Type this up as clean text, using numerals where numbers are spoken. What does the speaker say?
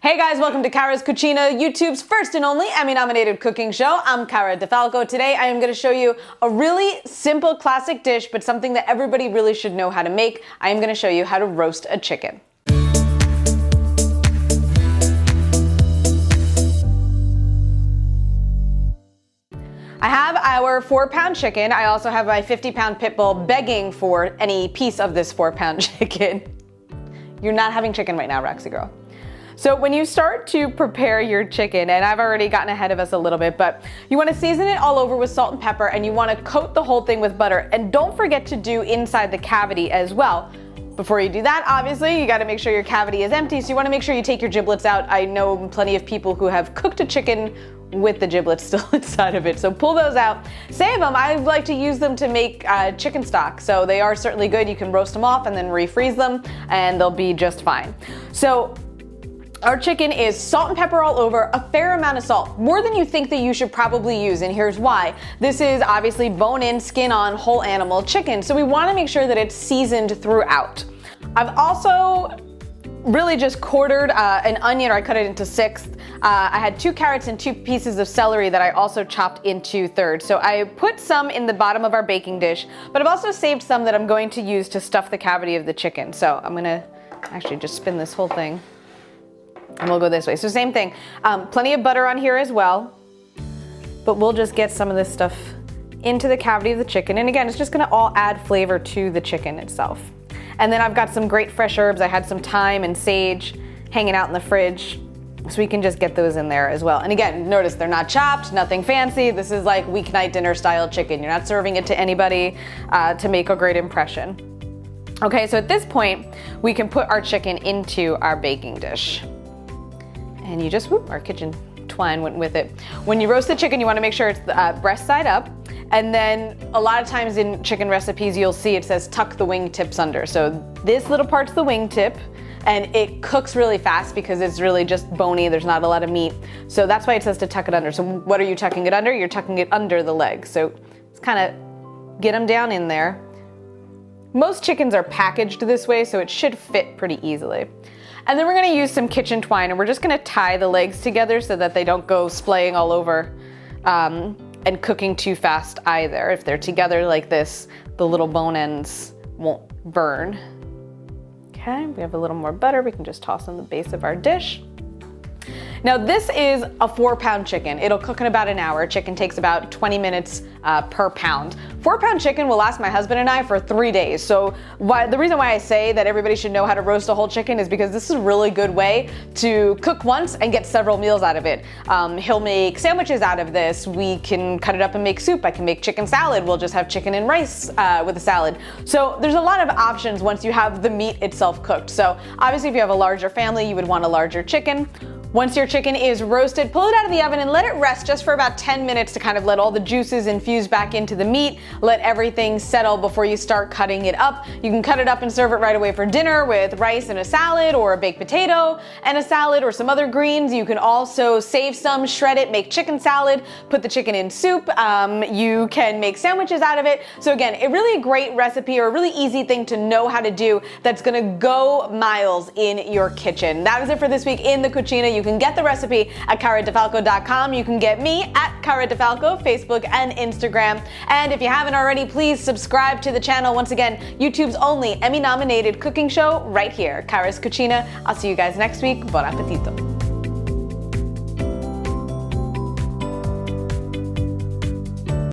Hey guys, welcome to Cara's Cucina, YouTube's first and only Emmy-nominated cooking show. I'm Cara Di Falco. Today I am going to show you a really simple classic dish, but something that everybody really should know how to make. I am going to show you how to roast a chicken. I have our 4-pound chicken. I also have my 50-pound pit bull begging for any piece of this 4-pound chicken. You're not having chicken right now, Roxy girl. So when you start to prepare your chicken, and I've already gotten ahead of us a little bit, but you want to season it all over with salt and pepper, and you want to coat the whole thing with butter. And don't forget to do inside the cavity as well. Before you do that, obviously, you got to make sure your cavity is empty, so you want to make sure you take your giblets out. I know plenty of people who have cooked a chicken with the giblets still inside of it, so pull those out. Save them. I like to use them to make chicken stock, so they are certainly good. You can roast them off and then refreeze them, and they'll be just fine. So our chicken is salt and pepper all over, a fair amount of salt, more than you think that you should probably use, and here's why. This is obviously bone-in, skin-on, whole animal chicken, so we want to make sure that it's seasoned throughout. I've also really just quartered an onion, or I cut it into sixths. I had 2 carrots and 2 pieces of celery that I also chopped into thirds. So I put some in the bottom of our baking dish, but I've also saved some that I'm going to use to stuff the cavity of the chicken. So I'm gonna actually just spin this whole thing, and we'll go this way. So same thing, plenty of butter on here as well, but we'll just get some of this stuff into the cavity of the chicken. And again, it's just gonna all add flavor to the chicken itself. And then I've got some great fresh herbs. I had some thyme and sage hanging out in the fridge, so we can just get those in there as well. And again, notice they're not chopped, nothing fancy. This is like weeknight dinner style chicken. You're not serving it to anybody to make a great impression. Okay, so at this point, we can put our chicken into our baking dish. And you just, whoop, our kitchen twine went with it. When you roast the chicken, you want to make sure it's the breast side up. And then a lot of times in chicken recipes, you'll see it says tuck the wing tips under. So this little part's the wing tip, and it cooks really fast because it's really just bony. There's not a lot of meat. So that's why it says to tuck it under. So what are you tucking it under? You're tucking it under the leg. So it's kind of get them down in there. Most chickens are packaged this way, so it should fit pretty easily. And then we're gonna use some kitchen twine, and we're just gonna tie the legs together so that they don't go splaying all over and cooking too fast either. If they're together like this, the little bone ends won't burn. Okay, we have a little more butter. We can just toss on the base of our dish. Now this is a 4-pound chicken. It'll cook in about an hour. Chicken takes about 20 minutes per pound. 4-pound chicken will last my husband and I for 3 days. So the reason why I say that everybody should know how to roast a whole chicken is because this is a really good way to cook once and get several meals out of it. He'll make sandwiches out of this. We can cut it up and make soup. I can make chicken salad. We'll just have chicken and rice with a salad. So there's a lot of options once you have the meat itself cooked. So obviously if you have a larger family, you would want a larger chicken. Once your chicken is roasted, pull it out of the oven and let it rest just for about 10 minutes to kind of let all the juices infuse back into the meat, let everything settle before you start cutting it up. You can cut it up and serve it right away for dinner with rice and a salad, or a baked potato and a salad, or some other greens. You can also save some, shred it, make chicken salad, put the chicken in soup. You can make sandwiches out of it. So again, a really great recipe, or a really easy thing to know how to do that's gonna go miles in your kitchen. That is it for this week in the Cucina. You can get the recipe at caradifalco.com. You can get me at Cara Di Falco, Facebook and Instagram. And if you haven't already, please subscribe to the channel. Once again, YouTube's only Emmy-nominated cooking show right here, Cara's Cucina. I'll see you guys next week. Buon appetito.